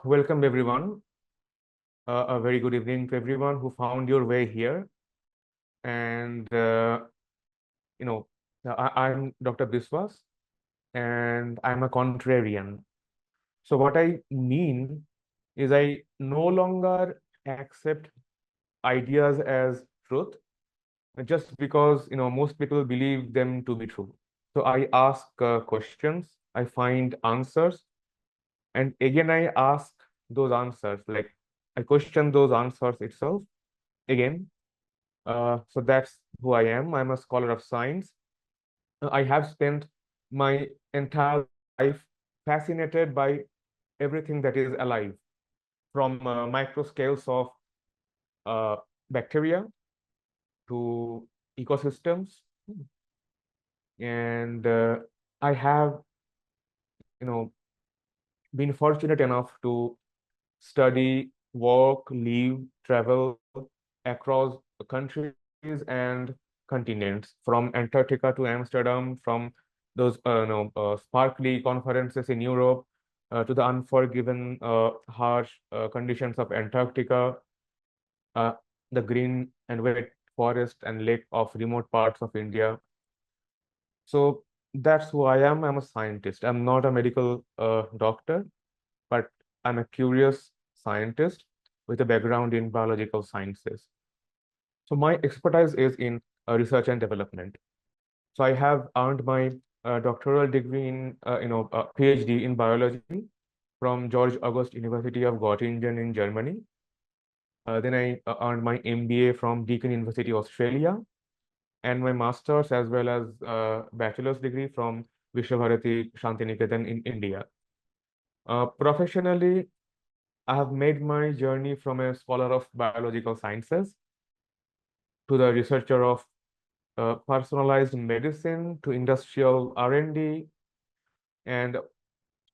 Welcome everyone. A very good evening to everyone who found your way here. And you know, I'm Dr. Biswas, and I'm a contrarian. So what I mean is I no longer accept ideas as truth just because most people believe them to be true. So I ask questions, I find answers, and again I ask those answers. Like I question those answers itself again. So that's who I am. I'm a scholar of science. I have spent my entire life fascinated by everything that is alive, from micro scales of uh, bacteria to ecosystems. And I have, you know, been fortunate enough to study, work, live, travel across countries and continents, from Antarctica to Amsterdam, from those sparkly conferences in Europe to the unforgiven, harsh conditions of Antarctica, uh, the green and wet forest and lake of remote parts of India. So that's who I am. I'm a scientist. I'm not a medical doctor, but I'm a curious scientist with a background in biological sciences. So my expertise is in research and development. So I have earned my doctoral degree in, PhD in biology from George August University of Göttingen in Germany. Then I earned my MBA from Deakin University, Australia, and my master's as well as bachelor's degree from Vishwabharati Shantiniketan in India. Professionally, I have made my journey from a scholar of biological sciences to the researcher of personalized medicine to industrial R&D, and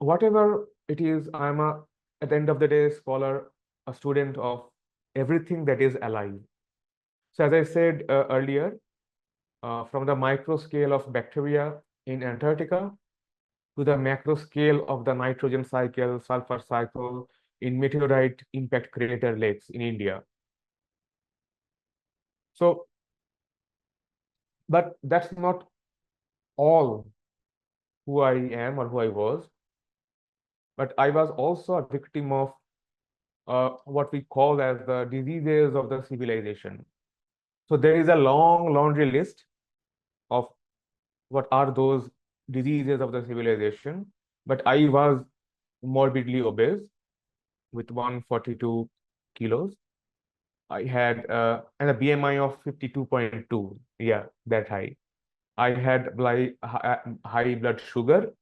whatever it is, at the end of the day, scholar, a student of everything that is alive. So as I said earlier, from the micro scale of bacteria in Antarctica to the macro scale of the nitrogen cycle, sulfur cycle in meteorite impact crater lakes in India. So, but that's not all who I am or who I was, but I was also a victim of what we call as the diseases of the civilization. So there is a long laundry list of what are those diseases of the civilization. But I was morbidly obese with 142 kilos. I had and a BMI of 52.2. Yeah, that high. I had high blood sugar,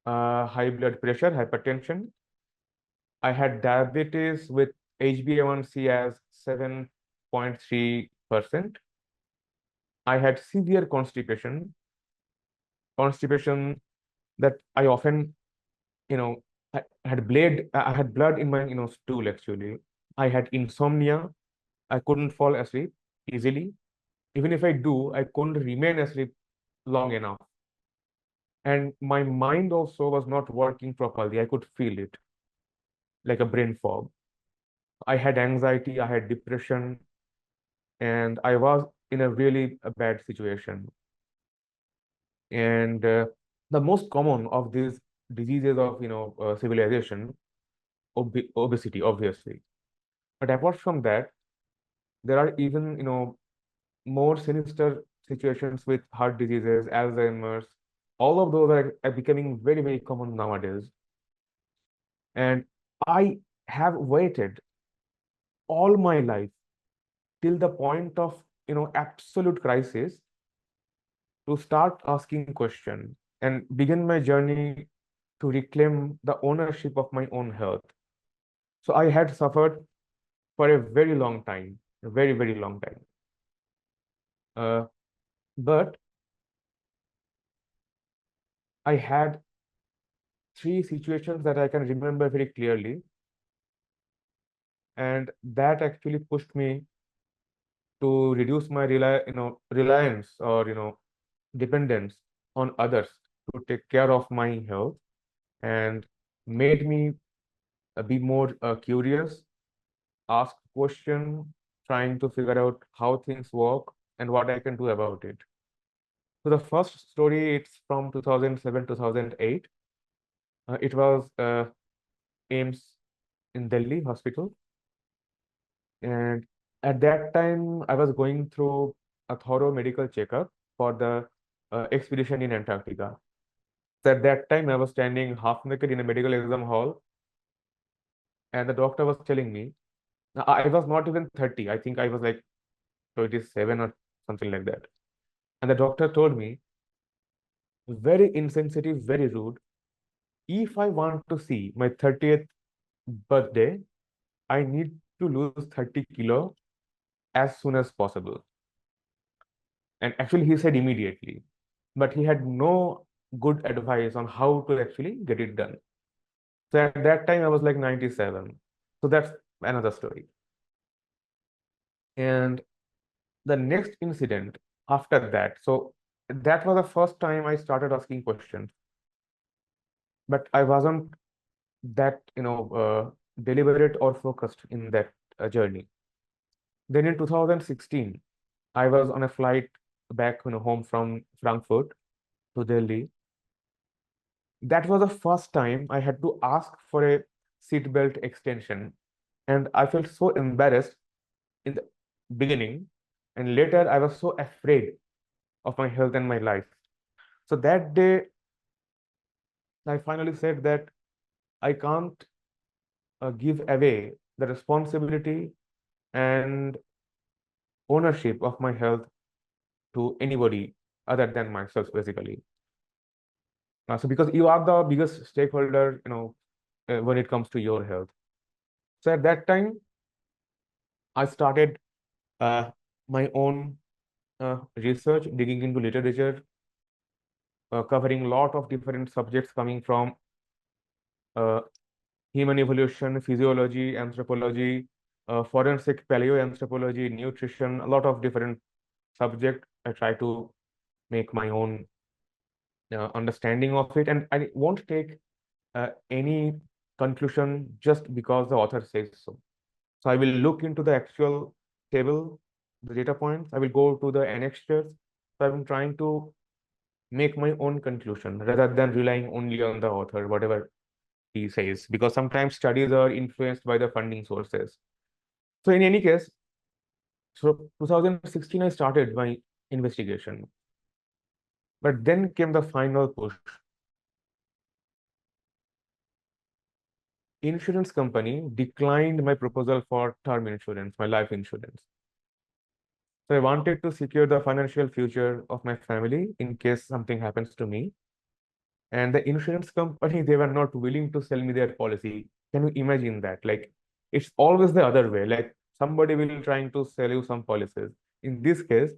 high blood pressure, hypertension. I had diabetes with HbA1c as 7.3%. I had severe constipation that I often, you know, I had blood in my, stool actually. I had insomnia. I couldn't fall asleep easily. Even if I do, I couldn't remain asleep long enough. And my mind also was not working properly. I could feel it like a brain fog. I had anxiety, I had depression, and I was in a really bad situation. And the most common of these diseases of civilization, obesity, obviously. But apart from that, there are even more sinister situations with heart diseases, Alzheimer's. All of those are becoming very, very common nowadays. And I have waited all my life till the point of absolute crisis to start asking questions and begin my journey to reclaim the ownership of my own health. So I had suffered for a very long time, a very, very long time. But I had three situations that I can remember very clearly, and that actually pushed me to reduce my reliance or dependence on others to take care of my health, and made me be more curious, ask question, trying to figure out how things work and what I can do about it. So the first story, it's from 2007, 2008. It was AIMS in Delhi hospital. And at that time, I was going through a thorough medical checkup for the expedition in Antarctica. So at that time, I was standing half naked in a medical exam hall, and the doctor was telling me, I was not even 30. I think I was like 27 or something like that. And the doctor told me, very insensitive, very rude, if I want to see my 30th birthday, I need to lose 30 kilo as soon as possible. And actually, he said immediately, but he had no good advice on how to actually get it done. So at that time, I was like 97. So that's another story. And the next incident after that, so that was the first time I started asking questions, but I wasn't that, deliberate or focused in that journey. Then in 2016, I was on a flight back, home from Frankfurt to Delhi. That was the first time I had to ask for a seatbelt extension. And I felt so embarrassed in the beginning. And later, I was so afraid of my health and my life. So that day, I finally said that I can't give away the responsibility and ownership of my health to anybody other than myself, basically. So because you are the biggest stakeholder, when it comes to your health. So at that time, I started uh, my own research, digging into literature, covering a lot of different subjects coming from uh, human evolution, physiology, anthropology, forensic paleoanthropology, nutrition, a lot of different subjects. I try to make my own understanding of it, and I won't take any conclusion just because the author says so. So I will look into the actual table, the data points. I will go to the annexures. So I'm trying to make my own conclusion rather than relying only on the author, whatever he says, because sometimes studies are influenced by the funding sources. So in any case, so 2016, I started my investigation, but then came the final push. Insurance company declined my proposal for term insurance, my life insurance. So I wanted to secure the financial future of my family in case something happens to me. And the insurance company, they were not willing to sell me their policy. Can you imagine that? Like, it's always the other way. Like, somebody will trying to sell you some policies. In this case,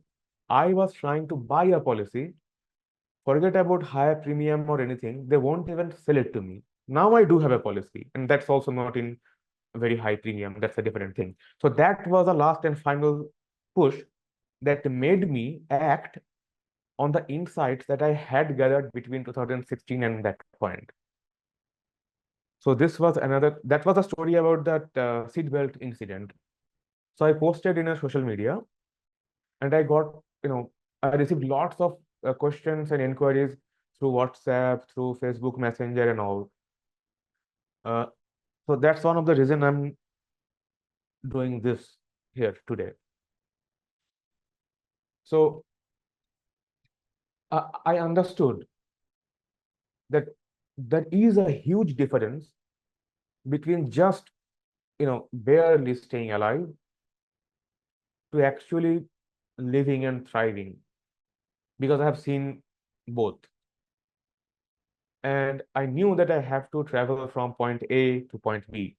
I was trying to buy a policy. Forget about higher premium or anything. They won't even sell it to me. Now I do have a policy, and that's also not in very high premium. That's a different thing. So that was the last and final push that made me act on the insights that I had gathered between 2016 and that point. So that was a story about that seatbelt incident. So I posted in a social media, and I got, I received lots of questions and inquiries through WhatsApp, through Facebook Messenger and all. Uh, so that's one of the reason I'm doing this here today. So I understood that there is a huge difference between just, barely staying alive to actually living and thriving, because I have seen both. And I knew that I have to travel from point A to point B.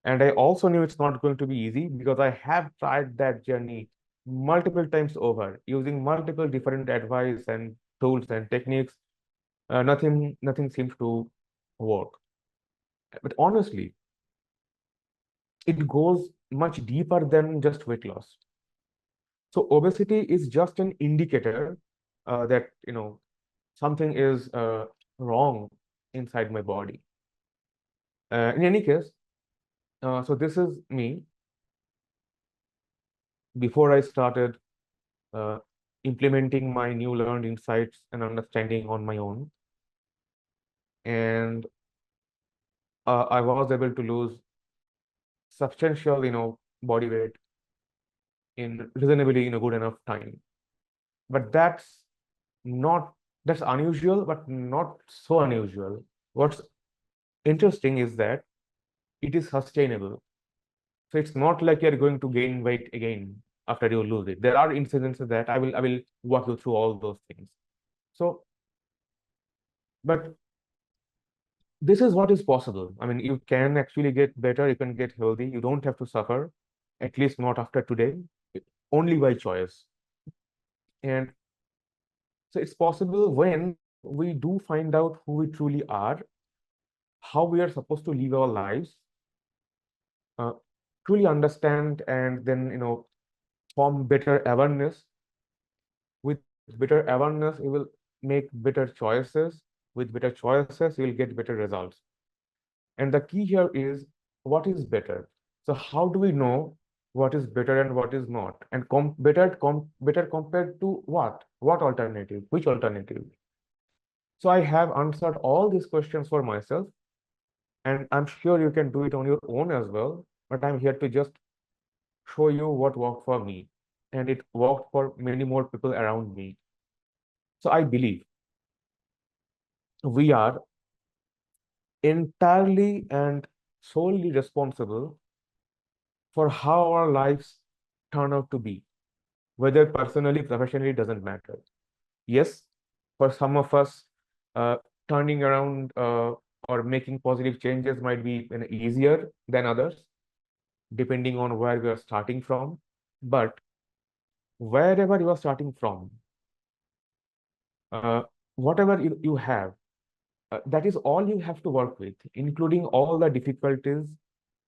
And I also knew it's not going to be easy because I have tried that journey multiple times over using multiple different advice and tools and techniques. Nothing seems to work. But honestly, it goes much deeper than just weight loss. So obesity is just an indicator that something is wrong inside my body. In any case, So this is me before I started uh, implementing my new learned insights and understanding on my own. And I was able to lose substantial, body weight in reasonably, good enough time. But not, that's unusual, but not so unusual. What's interesting is that it is sustainable. So it's not like you're going to gain weight again after you lose it. There are incidences that I will walk you through all those things. So, but this is what is possible. I mean, you can actually get better, you can get healthy, you don't have to suffer, at least not after today, only by choice. And so it's possible when we do find out who we truly are, how we are supposed to live our lives, uh, truly understand, and then, form better awareness. With better awareness, you will make better choices. With better choices, you will get better results. And the key here is what is better. So how do we know what is better and what is not? And better compared to what? What alternative? Which alternative? So I have answered all these questions for myself, and I'm sure you can do it on your own as well. But I'm here to just show you what worked for me, and it worked for many more people around me. So I believe we are entirely and solely responsible for how our lives turn out to be, whether personally, professionally, doesn't matter. Yes, for some of us, uh, turning around or making positive changes might be easier than others, depending on where we are starting from. But wherever you are starting from, uh, whatever you have, that is all you have to work with, including all the difficulties,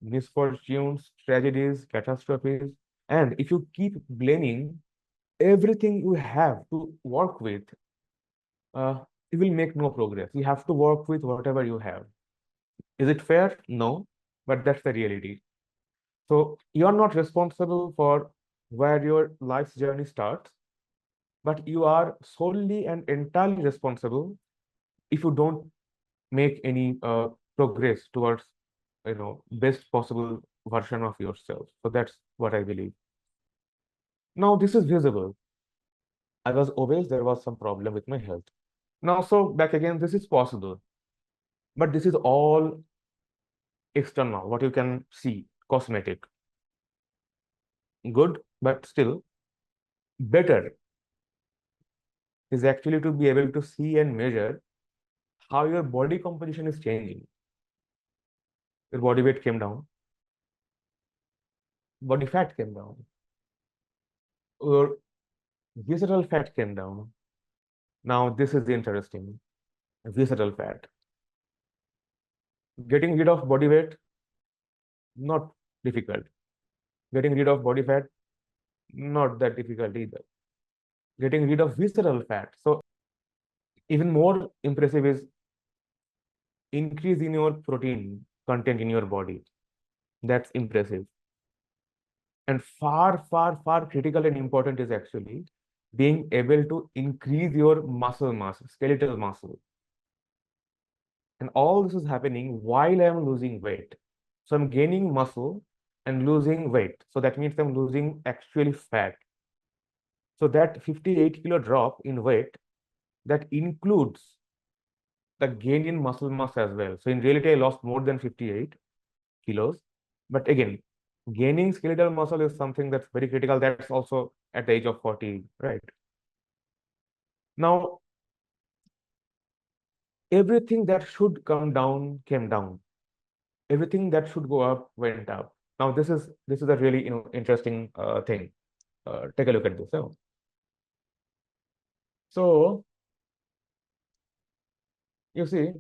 misfortunes, tragedies, catastrophes. And if you keep blaming everything you have to work with, uh, you will make no progress. You have to work with whatever you have. Is it fair? No, but that's the reality. So you are not responsible for where your life's journey starts, but you are solely and entirely responsible if you don't make any progress towards, best possible version of yourself. So that's what I believe. Now this is visible. I was obese, there was some problem with my health. Now, so back again, this is possible, but this is all external, what you can see, cosmetic. Good, but still better is actually to be able to see and measure how your body composition is changing. Your body weight came down, body fat came down, your visceral fat came down. Now, this is interesting. Visceral fat. Getting rid of body weight, not difficult. Getting rid of body fat, not that difficult either. Getting rid of visceral fat. So, even more impressive is increase in your protein content in your body. That's impressive. And far, far, far critical and important is actually being able to increase your muscle mass, skeletal muscle. And all this is happening while I'm losing weight. So I'm gaining muscle and losing weight. So that means I'm losing actually fat. So that 58 kilo drop in weight, that includes the gain in muscle mass as well. So in reality, I lost more than 58 kilos. But again, gaining skeletal muscle is something that's very critical. That's also at the age of 40, right? Now, everything that should come down came down. Everything that should go up went up. Now, this is a really interesting thing. Take a look at this. So you see,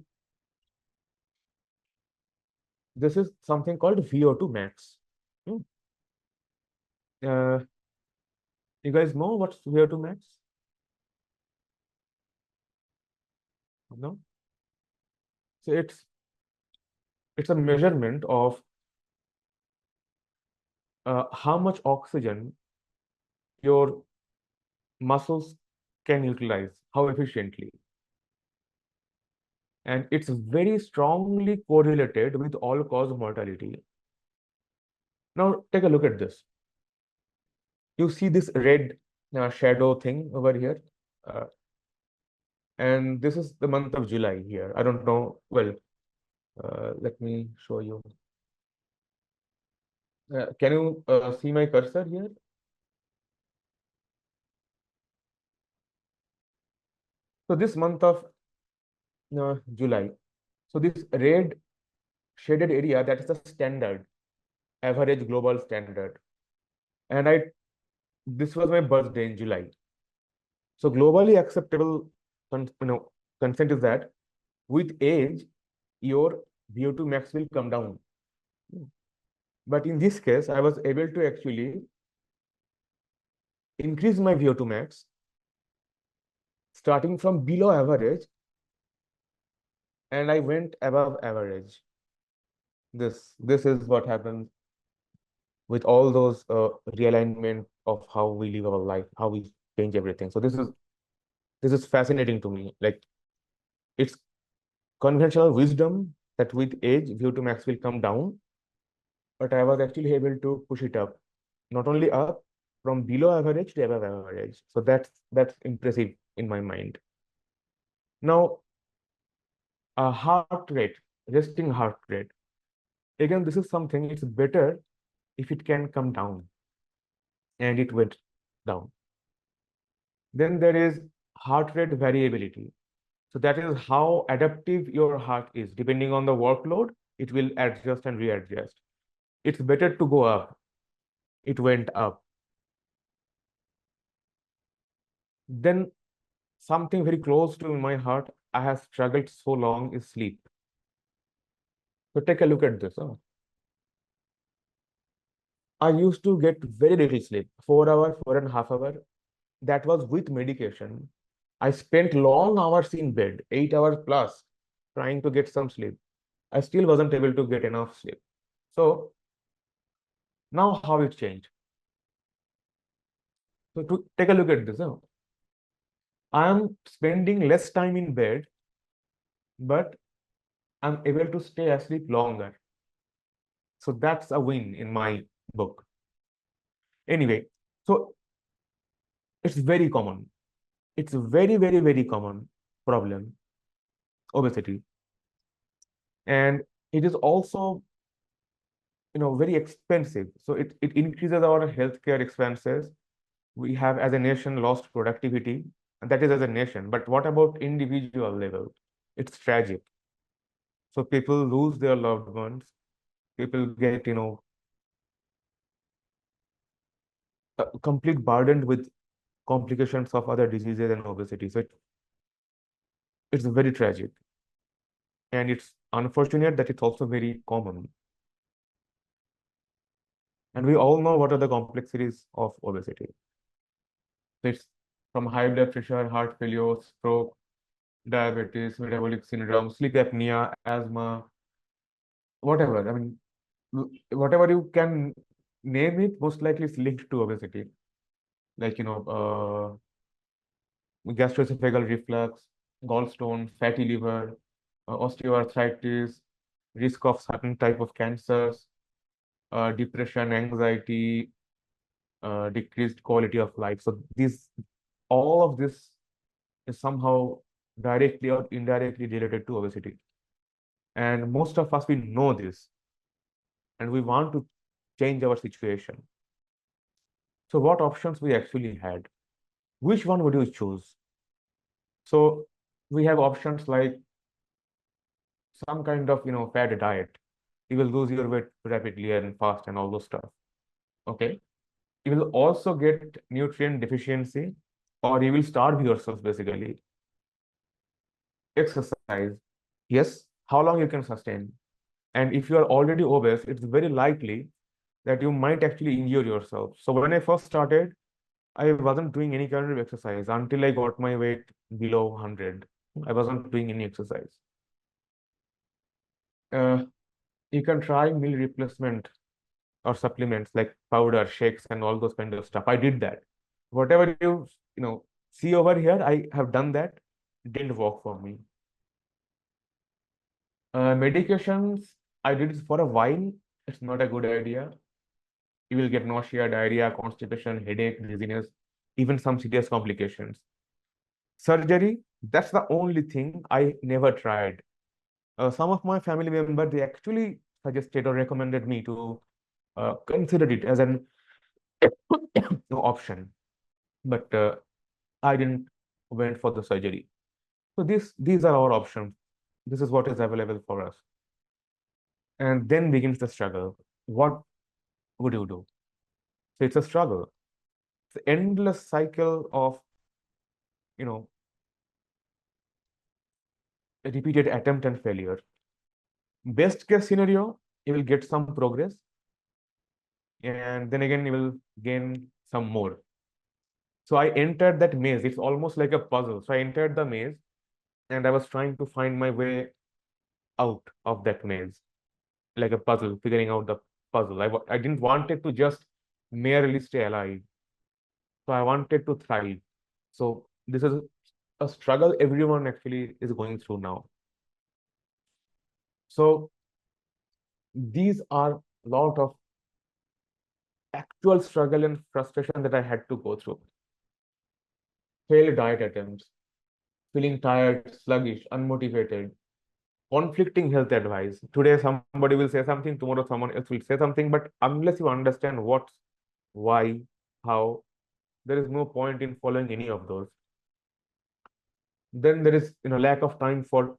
this is something called VO2 max. Hmm. Uh, you guys know what's VO2 max? No. So it's a measurement of how much oxygen your muscles can utilize, how efficiently. And it's very strongly correlated with all-cause mortality. Now, take a look at this. You see this red shadow thing over here. Uh, and this is the month of July here. I don't know. Well, let me show you. Can you see my cursor here? So this month of July. So this red shaded area, that is the standard, average global standard. And this was my birthday in July. So globally acceptable consent is that with age, your VO2 max will come down. But in this case, I was able to actually increase my VO2 max starting from below average, and I went above average. This is what happens with all those realignment of how we live our life, how we change everything. So this is fascinating to me. Like, it's conventional wisdom that with age, VO2 max will come down, but I was actually able to push it up, not only up, from below average to above average. So that's impressive in my mind. Now, heart rate, resting heart rate. Again, this is something, it's better if it can come down, and it went down. Then there is heart rate variability. So that is how adaptive your heart is. Depending on the workload, it will adjust and readjust. It's better to go up. It went up. Then something very close to my heart, I have struggled so long, is sleep. So take a look at this. I used to get very little sleep, 4 hours, 4.5 hours. That was with medication. I spent long hours in bed, 8 hours plus, trying to get some sleep. I still wasn't able to get enough sleep. So now how it changed. So to take a look at this, I am spending less time in bed, but I'm able to stay asleep longer. So that's a win in my book. Anyway, so it's very common. It's a very, very, very common problem, obesity. And it is also, very expensive. So it increases our healthcare expenses. We have, as a nation, lost productivity, and that is as a nation. But what about individual level? It's tragic. So people lose their loved ones. People get, complete burdened with complications of other diseases and obesity. So it's very tragic. And it's unfortunate that it's also very common. And we all know what are the complexities of obesity. So it's from high blood pressure, heart failure, stroke, diabetes, metabolic syndrome, sleep apnea, asthma, whatever. I mean, whatever you can name it, most likely it's linked to obesity. Like, gastroesophageal reflux, gallstone, fatty liver, osteoarthritis, risk of certain type of cancers, depression, anxiety, decreased quality of life. So all of this is somehow directly or indirectly related to obesity. And most of us, we know this, and we want to change our situation. So what options we actually had? Which one would you choose? So we have options like some kind of, fad diet. You will lose your weight rapidly and fast and all those stuff. Okay. You will also get nutrient deficiency, or you will starve yourself basically. Exercise. Yes. How long you can sustain? And if you are already obese, it's very likely that you might actually injure yourself. So when I first started, I wasn't doing any kind of exercise until I got my weight below 100. I wasn't doing any exercise. Uh, you can try meal replacement or supplements like powder, shakes, and all those kind of stuff. I did that. Whatever you see over here, I have done that. Didn't work for me. Medications, I did it for a while. It's not a good idea. You will get nausea, diarrhea, constipation, headache, dizziness, even some serious complications. Surgery, that's the only thing I never tried. Some of my family members, they actually suggested or recommended me to consider it as an option, but I didn't went for the surgery. So these are our options. This is what is available for us. And then begins the struggle. What would you do? So it's a struggle. It's an endless cycle of, you know, repeated attempt and failure. Best case scenario, you will get some progress, and then again you will gain some more. So I entered that maze. It's almost like a puzzle. So I entered the maze and I was trying to find my way out of that maze, like a puzzle, figuring out the puzzle. I didn't want it to just merely stay alive. So I wanted to thrive. So this is a struggle everyone actually is going through now. So these are a lot of actual struggle and frustration that I had to go through. Failed diet attempts, feeling tired, sluggish, unmotivated, conflicting health advice. Today, somebody will say something, tomorrow, someone else will say something. But unless you understand what, why, how, there is no point in following any of those. Then there is lack of time for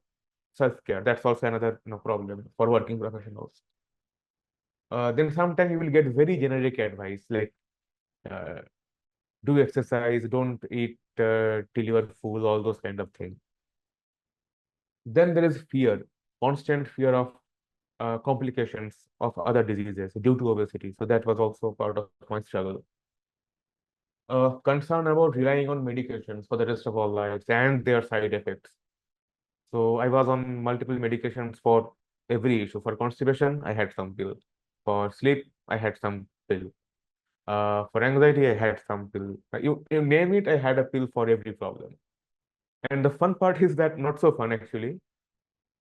self-care. That's also another problem for working professionals. Then sometimes you will get very generic advice like uh, do exercise, don't eat till you are full, all those kind of things. Then there is fear, constant fear of complications of other diseases due to obesity. So that was also part of my struggle. Concern about relying on medications for the rest of our lives and their side effects. So I was on multiple medications for every issue. For constipation, I had some pill. For sleep, I had some pill. For anxiety, I had some pill. You name it, I had a pill for every problem. And the fun part is that not so fun actually.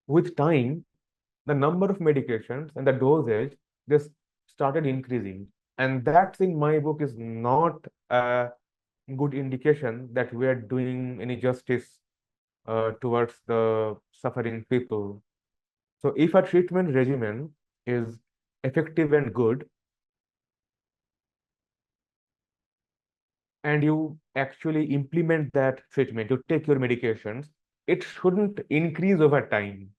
With time, the number of medications and the dosage just started increasing. And that in my book is not a good indication that we are doing any justice towards the suffering people. So if a treatment regimen is effective and good, and you actually implement that treatment, you take your medications, it shouldn't increase over time.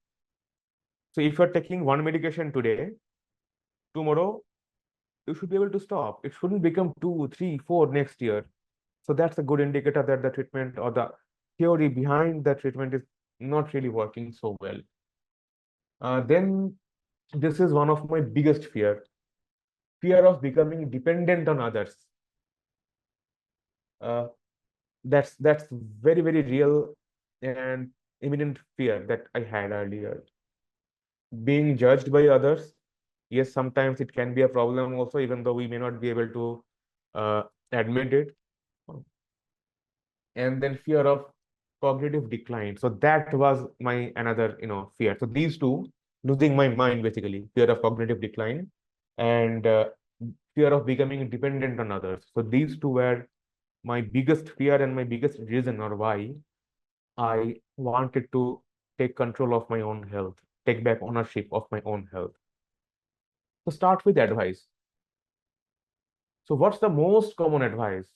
So if you're taking one medication today, tomorrow you should be able to stop. It shouldn't become two, three, four next year. So that's a good indicator that the treatment or the theory behind the treatment is not really working so well. Then this is one of my biggest fear of becoming dependent on others. Uh, that's very, very real and imminent fear that I had earlier. Being judged by others, yes, sometimes it can be a problem also, even though we may not be able to admit it. And then fear of cognitive decline. So that was my another fear. So these two, losing my mind basically, fear of cognitive decline and fear of becoming dependent on others. So these two were my biggest fear and my biggest reason or why I wanted to take control of my own health, take back ownership of my own health. So start with advice. So what's the most common advice?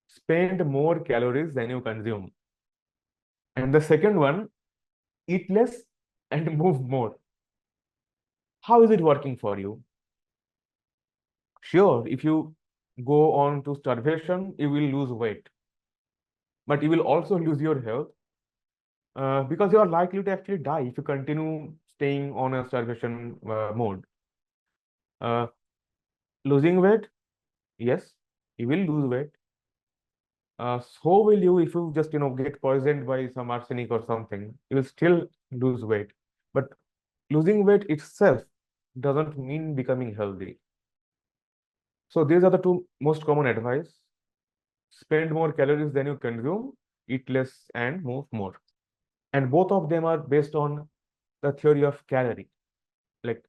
Spend more calories than you consume. And the second one, eat less and move more. How is it working for you? Sure, if you go on to starvation, you will lose weight, but you will also lose your health because you are likely to actually die if you continue staying on a starvation mode. Uh, Losing weight, yes, you will lose weight. So will you if you just get poisoned by some arsenic or something. You will still lose weight, but losing weight itself doesn't mean becoming healthy. So these are the two most common advice. Spend more calories than you consume, eat less and move more. And both of them are based on the theory of calorie, like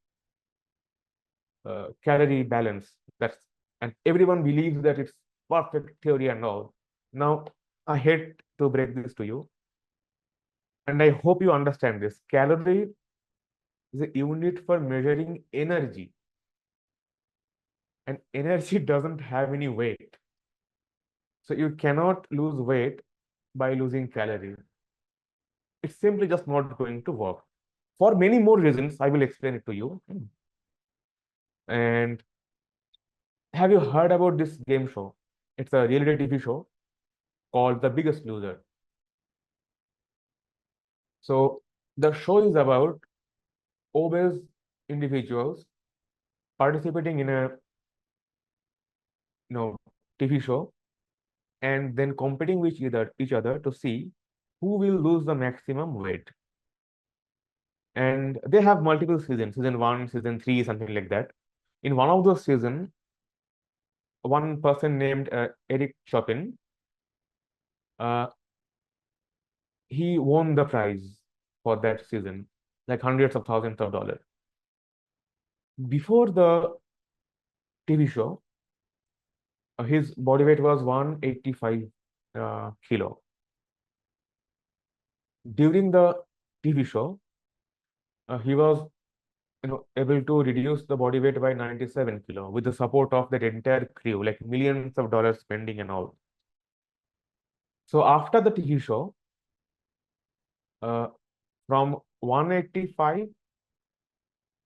calorie balance. That's and everyone believes that it's perfect theory and all. Now, I hate to break this to you, and I hope you understand this. Calorie is a unit for measuring energy, and energy doesn't have any weight. So you cannot lose weight by losing calories. It's simply just not going to work. For many more reasons, I will explain it to you. And have you heard about this game show? It's a reality TV show called The Biggest Loser. So the show is about obese individuals participating in a you know TV show and then competing with each other to see who will lose the maximum weight. And they have multiple seasons, season one, season three, something like that. In one of those seasons, one person named Eric Chopin, uh, he won the prize for that season, like hundreds of thousands of dollars. Before the TV show, his body weight was 185 kilo. During the TV show, he was able to reduce the body weight by 97 kilo with the support of that entire crew, like millions of dollars spending and all. So after the TV show, uh, from 185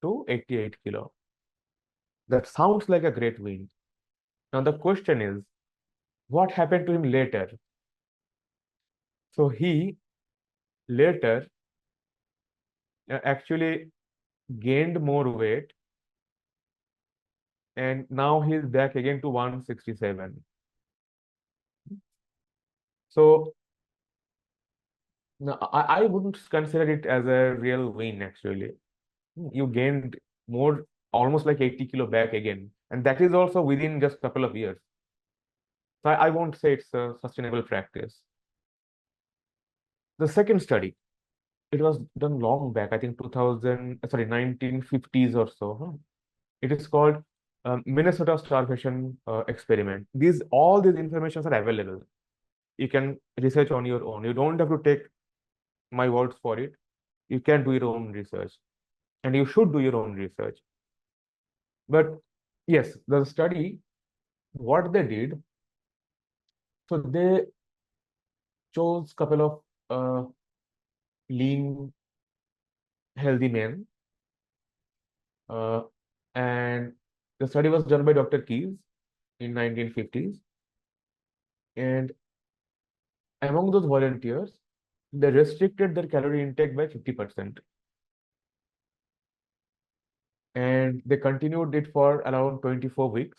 to 88 kilo. That sounds like a great win. Now the question is, what happened to him later? So he later actually gained more weight, and now he's back again to 167. So no, I wouldn't consider it as a real win actually. You gained more, almost like 80 kilo back again. And that is also within just a couple of years. So I won't say it's a sustainable practice. The second study, it was done long back, I think 2000, sorry, 1950s or so. Huh? It is called Minnesota starvation experiment. All these informations are available. You can research on your own. You don't have to take my words for it. You can do your own research, and you should do your own research. But yes, the study, what they did, so they chose couple of lean, healthy men, uh, and the study was done by Dr. Keyes in 1950s. And among those volunteers, they restricted their calorie intake by 50%. And they continued it for around 24 weeks.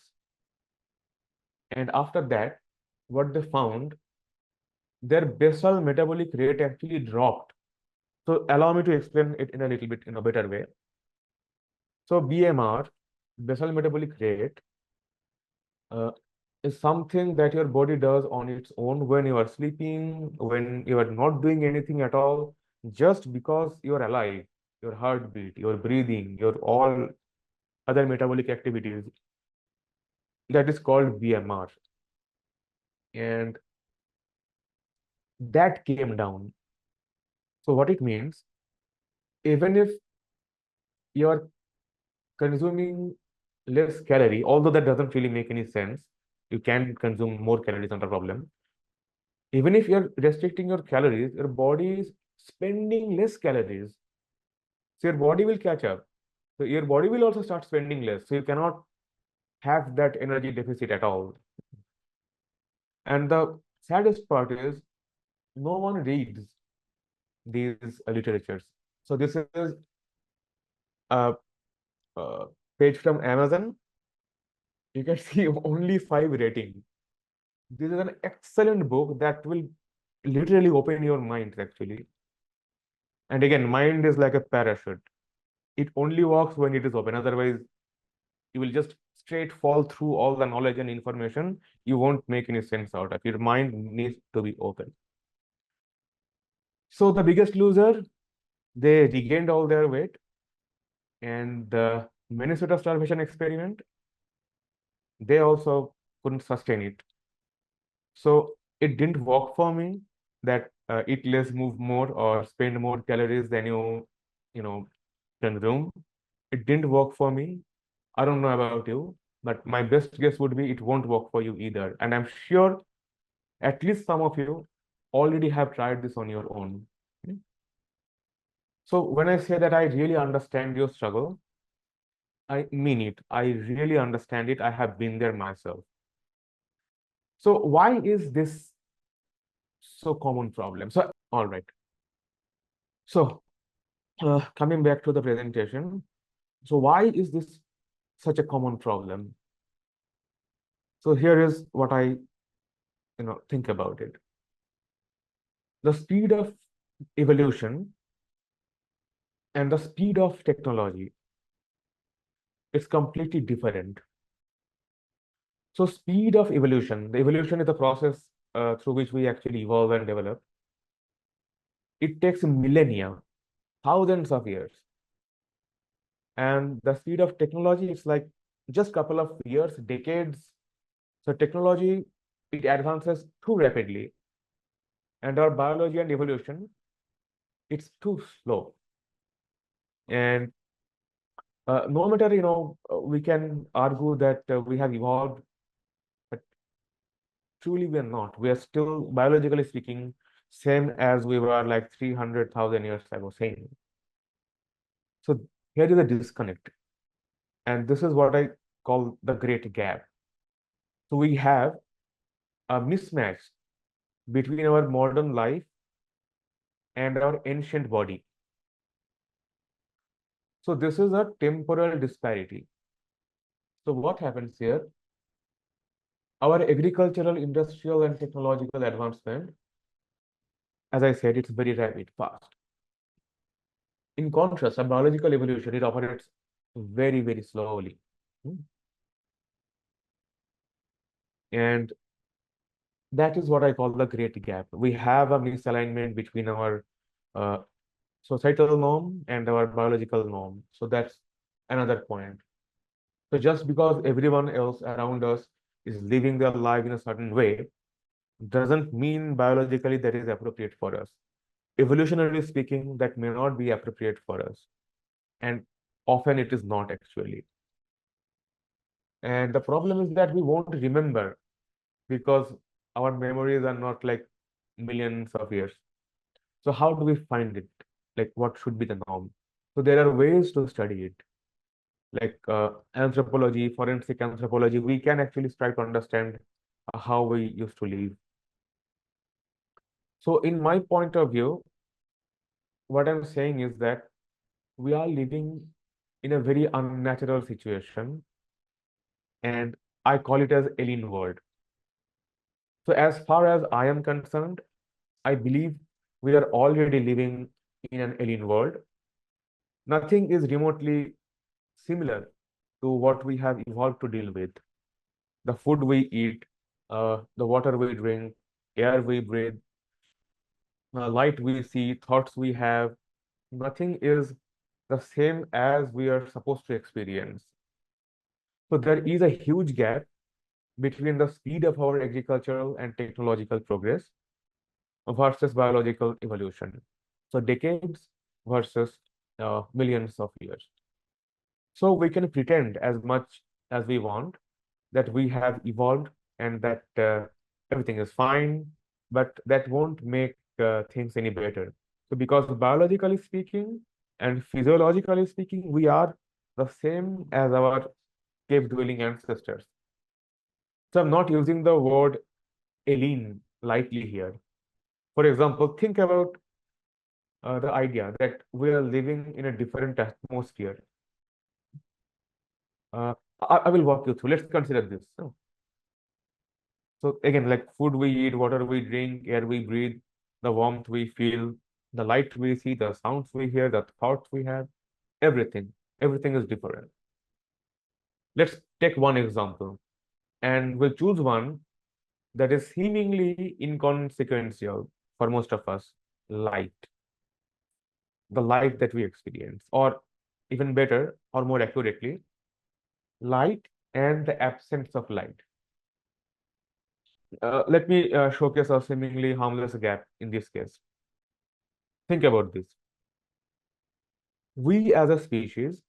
And after that, what they found, their basal metabolic rate actually dropped. So allow me to explain it in a little bit in a better way. So BMR, basal metabolic rate, uh, is something that your body does on its own when you are sleeping, when you are not doing anything at all, just because you are alive, your heartbeat, your breathing, your all other metabolic activities. That is called BMR. And that came down. So what it means, even if you are consuming less calorie, although that doesn't really make any sense, you can consume more calories, not a problem. Even if you're restricting your calories, your body is spending less calories. So your body will catch up. So your body will also start spending less. So you cannot have that energy deficit at all. And the saddest part is no one reads these literatures. So this is a, a page from Amazon. You can see only 5 rating. This is an excellent book that will literally open your mind actually. And again, mind is like a parachute. It only works when it is open. Otherwise, You will just straight fall through all the knowledge and information. You won't make any sense out of it. Your mind needs to be open. So the biggest loser, they regained all their weight, and the Minnesota starvation experiment, they also couldn't sustain it. So it didn't work for me that eat less, move more, or spend more calories than you consume. It didn't work for me. I don't know about you, but my best guess would be it won't work for you either. And I'm sure at least some of you already have tried this on your own. Okay? So when I say that I really understand your struggle, I mean it. I really understand it. I have been there myself. So why is this so common problem? So, all right. So coming back to the presentation, so why is this such a common problem? So here is what I think about it. The speed of evolution and the speed of technology is completely different. So speed of evolution, the evolution is the process through which we actually evolve and develop. It takes millennia, thousands of years. And the speed of technology, it's like just couple of years, decades. So technology, it advances too rapidly. And our biology and evolution, it's too slow. And no matter, we can argue that we have evolved, but truly we are not. We are still, biologically speaking, same as we were like 300,000 years ago, same. So here is a disconnect. And this is what I call the great gap. So we have a mismatch between our modern life and our ancient body. So this is a temporal disparity. So what happens here? Our agricultural, industrial, and technological advancement, as I said, it's very rapid, fast. In contrast, a biological evolution, it operates very, very slowly. Hmm. And that is what I call the great gap. We have a misalignment between our uh, societal norm and our biological norm. So that's another point. So just because everyone else around us is living their life in a certain way, doesn't mean biologically that is appropriate for us. Evolutionarily speaking, that may not be appropriate for us. And often it is not actually. And the problem is that we won't remember because our memories are not like millions of years. So how do we find it? Like what should be the norm? So there are ways to study it, like anthropology, forensic anthropology. We can actually try to understand how we used to live. So in my point of view, what I'm saying is that we are living in a very unnatural situation, and I call it as alien world. So as far as I am concerned, I believe we are already living in an alien world. Nothing is remotely similar to what we have evolved to deal with. The food we eat, the water we drink, air we breathe, light we see, thoughts we have, nothing is the same as we are supposed to experience. So there is a huge gap between the speed of our agricultural and technological progress versus biological evolution. So decades versus millions of years. So we can pretend as much as we want that we have evolved and that everything is fine, but that won't make things any better. So because biologically speaking and physiologically speaking, we are the same as our cave-dwelling ancestors. So I'm not using the word alien lightly here. For example, think about the idea that we are living in a different atmosphere. Uh, I will walk you through. Let's consider this. So again, like food we eat, water we drink, air we breathe, the warmth we feel, the light we see, the sounds we hear, the thoughts we have, everything. Everything is different. Let's take one example, and we'll choose one that is seemingly inconsequential for most of us: light. The light that we experience, or even better, or more accurately, light and the absence of light. Let me showcase a seemingly harmless gap in this case. Think about this. We as a species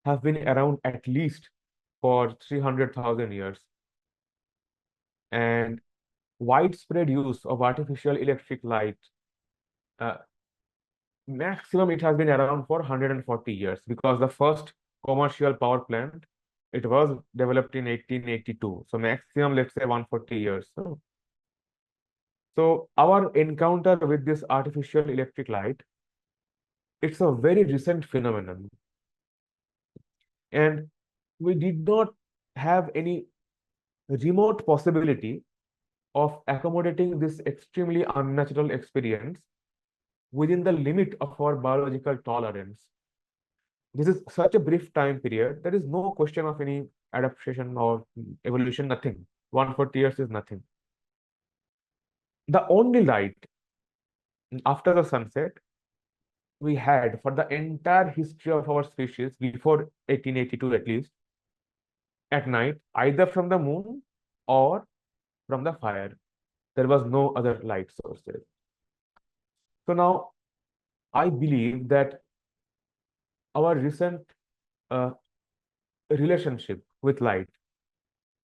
have been around at least for 300,000 years, and widespread use of artificial electric light, uh, maximum it has been around for 140 years, because the first commercial power plant, it was developed in 1882. So maximum, let's say 140 years. So our encounter with this artificial electric light, it's a very recent phenomenon. And we did not have any remote possibility of accommodating this extremely unnatural experience within the limit of our biological tolerance. This is such a brief time period. There is no question of any adaptation or evolution, nothing. 140 years is nothing. The only light after the sunset we had for the entire history of our species before 1882 at least, at night, either from the moon or from the fire. There was no other light sources. So now I believe that our recent uh, relationship with light,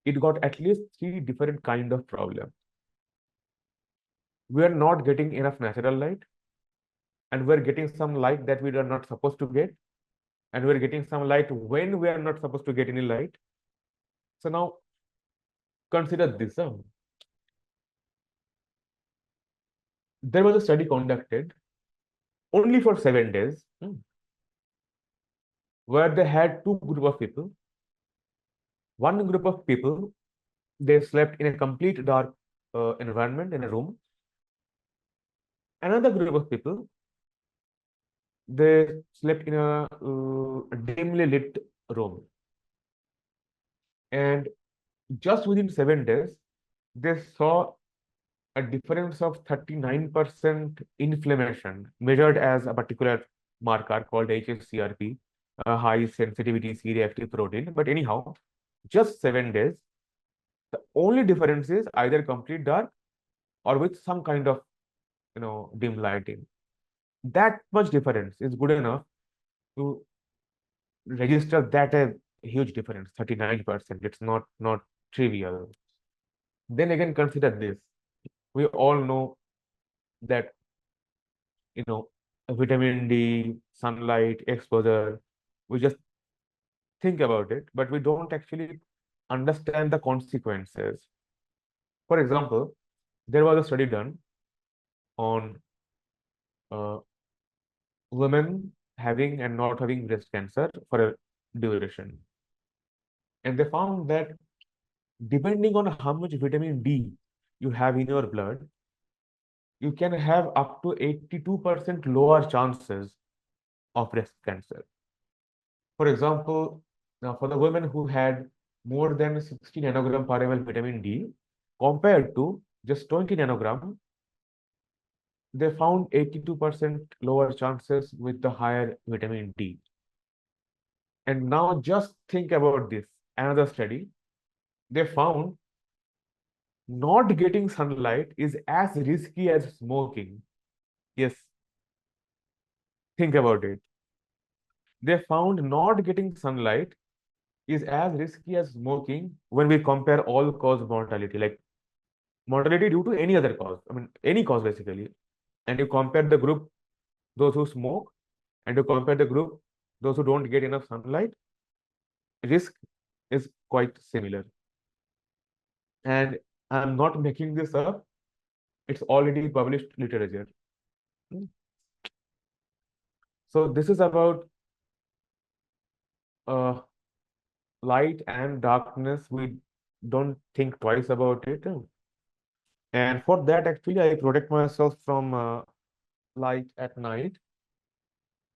it got at least three different kind of problem. We are not getting enough natural light, and we're getting some light that we are not supposed to get, and we're getting some light when we are not supposed to get any light. So now consider this. There was a study conducted only for 7 days, where they had two group of people. One group of people, they slept in a complete dark environment in a room. Another group of people, they slept in a dimly lit room. And just within 7 days, they saw a difference of 39% inflammation measured as a particular marker called HSCRP, a high sensitivity C-reactive protein. But anyhow, just 7 days, the only difference is either complete dark or with some kind of dim lighting. That much difference is good enough to register that a huge difference, 39%. It's not trivial. Then again, consider this. We all know that vitamin D, sunlight, exposure, we just think about it, but we don't actually understand the consequences. For example, there was a study done on uh, women having and not having breast cancer for a duration. And they found that depending on how much vitamin D you have in your blood, you can have up to 82% lower chances of breast cancer. For example, now for the women who had more than 60 nanogram per ml vitamin D, compared to just 20 nanogram, they found 82% lower chances with the higher vitamin D. And now just think about this. Another study, they found not getting sunlight is as risky as smoking. Yes, think about it. They found not getting sunlight is as risky as smoking when we compare all cause mortality, like mortality due to any other cause, I mean, any cause basically. And you compare the group, those who smoke, and you compare the group, those who don't get enough sunlight, risk is quite similar. And I'm not making this up, it's already published literature. Hmm. So this is about uh, light and darkness. We don't think twice about it. And for that, actually, I protect myself from light at night.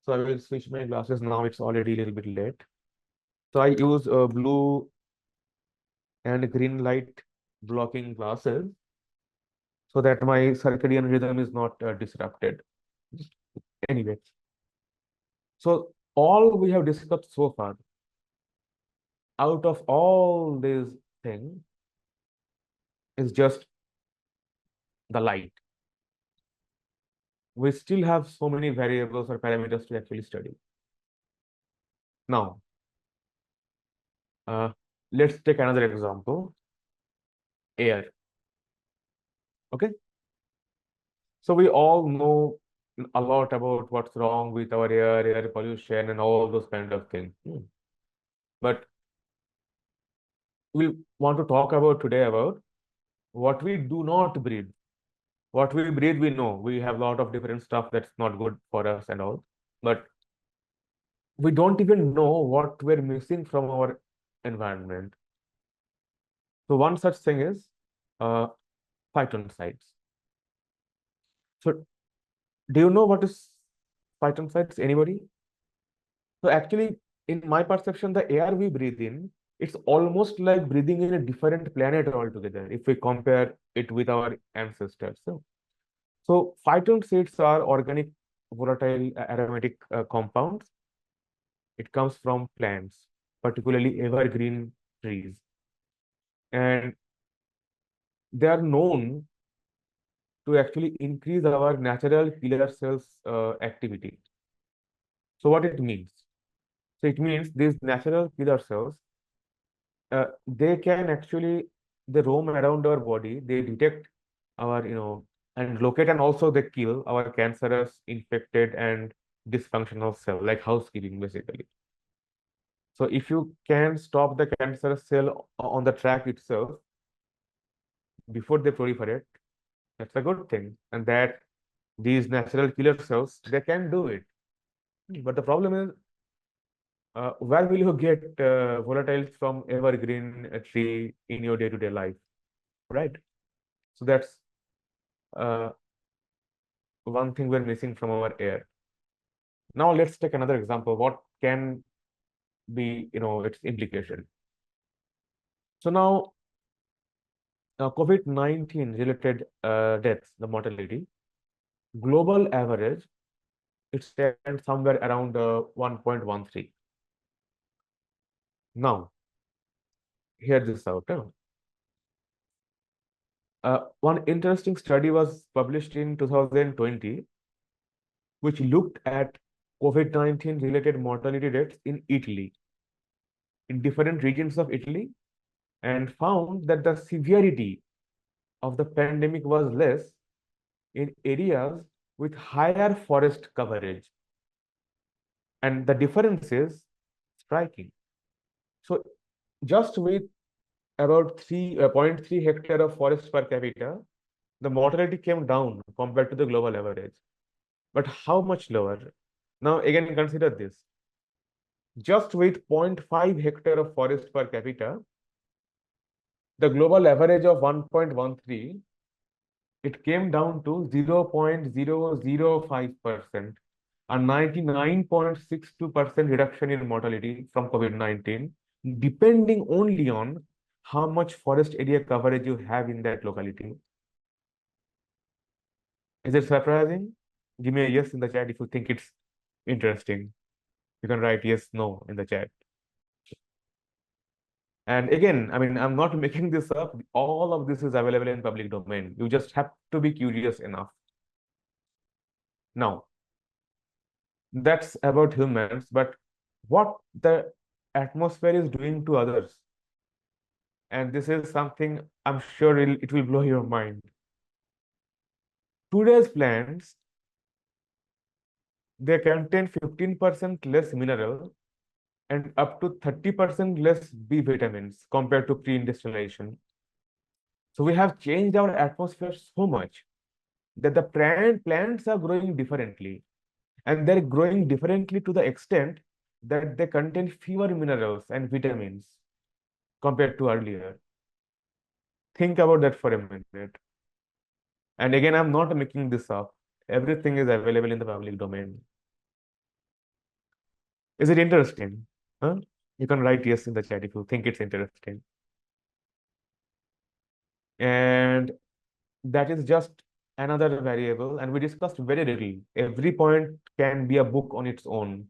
So I will switch my glasses now. It's already a little bit late. So I use blue and green light blocking glasses so that my circadian rhythm is not disrupted. Anyway, so all we have discussed so far, out of all these things, is just the light. We still have so many variables or parameters to actually study. Now, uh, let's take another example, air. Okay. So we all know a lot about what's wrong with our air pollution, and all those kind of things. But we want to talk about today about what we do not breathe. What we breathe, we know. We have a lot of different stuff that's not good for us and all. But we don't even know what we're missing from our environment. So one such thing is uh, phytoncides. So do you know what is phytoncides? Anybody? So actually, in my perception, the air we breathe in, it's almost like breathing in a different planet altogether if we compare it with our ancestors. So phytoncides are organic volatile aromatic compounds. It comes from plants, particularly evergreen trees. And they are known to actually increase our natural killer cells activity. So what it means? So it means these natural killer cells, they can actually, they roam around our body, they detect our, and locate, and also they kill our cancerous, infected, and dysfunctional cell, like housekeeping basically. So if you can stop the cancerous cell on the track itself before they proliferate, that's a good thing. And that these natural killer cells, they can do it. But the problem is, where will you get volatiles from evergreen tree in your day-to-day life, right? So that's uh, one thing we're missing from our air. Now let's take another example. What can be, its implication? So now, COVID-19 related deaths, the mortality, global average, it stands somewhere around 1.13. Now, hear this out. One interesting study was published in 2020, which looked at COVID-19 related mortality rates in Italy, in different regions of Italy, and found that the severity of the pandemic was less in areas with higher forest coverage. And the difference is striking. So just with about 3.3 hectare of forest per capita, the mortality came down compared to the global average. But how much lower? Now, again, consider this. Just with zero point 0.5 hectare of forest per capita, the global average of 1.13, it came down to 0.005%, a 99.62% reduction in mortality from COVID-19, depending only on how much forest area coverage you have in that locality. Is it surprising? Give me a yes in the chat if you think it's interesting. You can write yes, no in the chat. And again, I mean, I'm not making this up. All of this is available in public domain. You just have to be curious enough. Now, that's about humans, but what the atmosphere is doing to others? And this is something I'm sure it will blow your mind. Today's plants, they contain 15% less mineral and up to 30% less B vitamins compared to pre-industrialization. So we have changed our atmosphere so much that the plants are growing differently. And they're growing differently to the extent that they contain fewer minerals and vitamins compared to earlier. Think about that for a minute. And again, I'm not making this up. Everything is available in the public domain. Is it interesting? Huh? You can write yes in the chat if you think it's interesting. And that is just another variable, and we discussed very little. Every point can be a book on its own.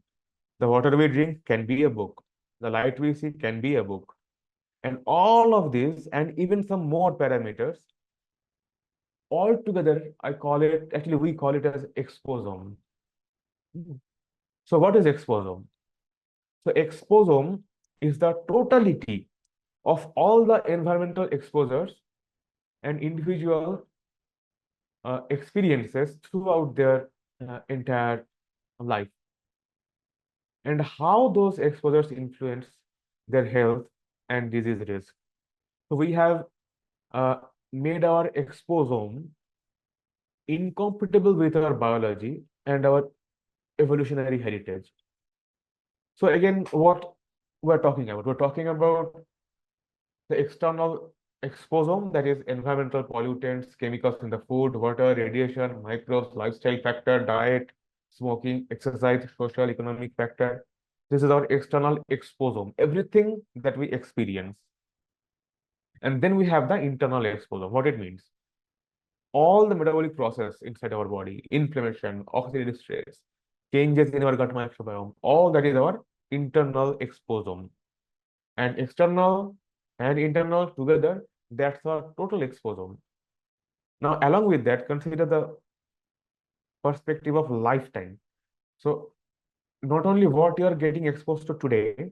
The water we drink can be a book. The light we see can be a book. And all of these, and even some more parameters, all together, I call it, actually, we call it as exposome. So, what is exposome? So, exposome is the totality of all the environmental exposures and individual experiences throughout their entire life, and how those exposures influence their health and disease risk. So we have uh, made our exposome incompatible with our biology and our evolutionary heritage. So again, what we're talking about? We're talking about the external exposome, that is environmental pollutants, chemicals in the food, water, radiation, microbes, lifestyle factor, diet, smoking, exercise, social, economic factor. This is our external exposome, everything that we experience. And then we have the internal exposome. What it means? All the metabolic process inside our body, inflammation, oxidative stress, changes in our gut microbiome, all that is our internal exposome. And external and internal together, that's our total exposome. Now, along with that, consider the perspective of lifetime. So, not only what you are getting exposed to today,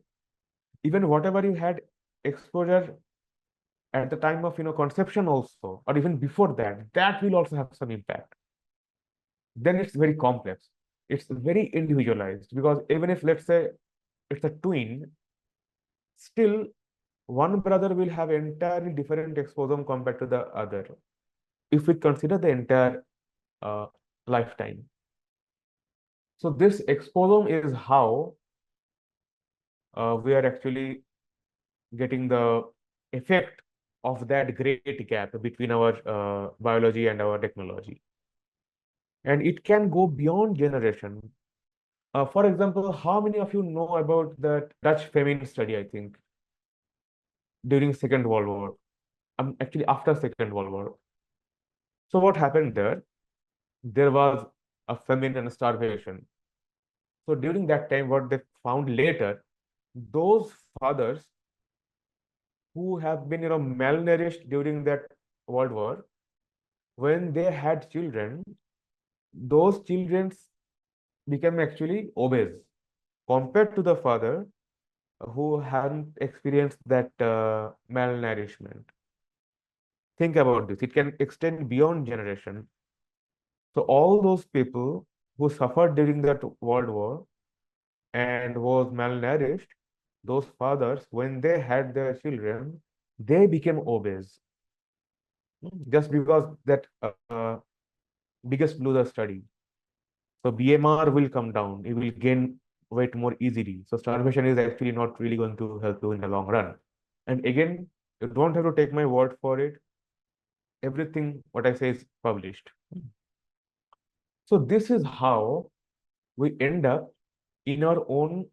even whatever you had exposure at the time of conception also, or even before that, that will also have some impact. Then it's very complex. It's very individualized, because even if, let's say, it's a twin, still one brother will have entirely different exposome compared to the other, if we consider the entire uh, lifetime. So this exposome is how we are actually getting the effect of that great gap between our biology and our technology. And it can go beyond generation. For example, how many of you know about the Dutch famine study, I think, during Second World War? Actually, after Second World War. So what happened there? There was a famine and starvation. So during that time, what they found later, those fathers who have been, malnourished during that World War, when they had children, those children became actually obese compared to the father who hadn't experienced that malnourishment. Think about this. It can extend beyond generation. So all those people who suffered during that World War and was malnourished, those fathers, when they had their children, they became obese. Just because that biggest loser study. So BMR will come down. You will gain weight more easily. So starvation is actually not really going to help you in the long run. And again, you don't have to take my word for it. Everything what I say is published. So this is how we end up in our own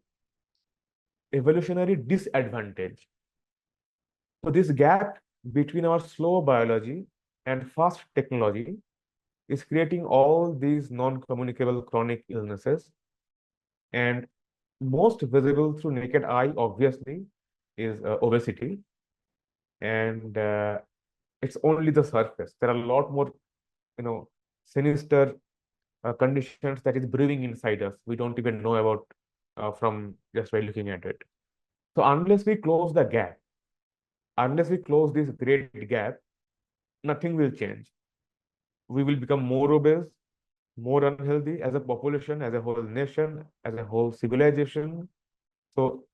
evolutionary disadvantage. So this gap between our slow biology and fast technology is creating all these non-communicable chronic illnesses. And most visible through naked eye, obviously, is obesity. And it's only the surface. There are a lot more, sinister conditions that is brewing inside us. We don't even know about from just by looking at it. So unless we close the gap, unless we close this great gap, nothing will change. We will become more obese, more unhealthy as a population, as a whole nation, as a whole civilization. So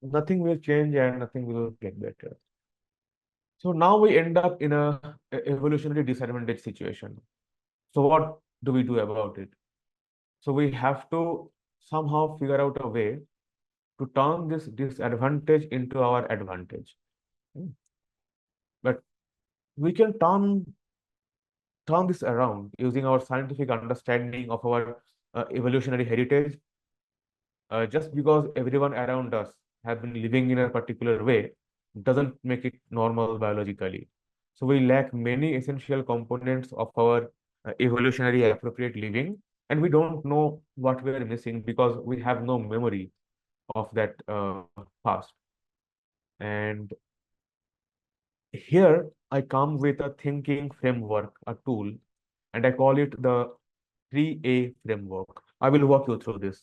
nothing will change and nothing will get better. So now we end up in a evolutionary disadvantage situation. So what do we do about it? So we have to somehow figure out a way to turn this disadvantage into our advantage. Hmm. But we can turn this around using our scientific understanding of our evolutionary heritage. Just because everyone around us have been living in a particular way doesn't make it normal biologically. So we lack many essential components of our evolutionary appropriate living, and we don't know what we are missing because we have no memory of that past. And here I come with a thinking framework, a tool, and I call it the 3A framework. I will walk you through this.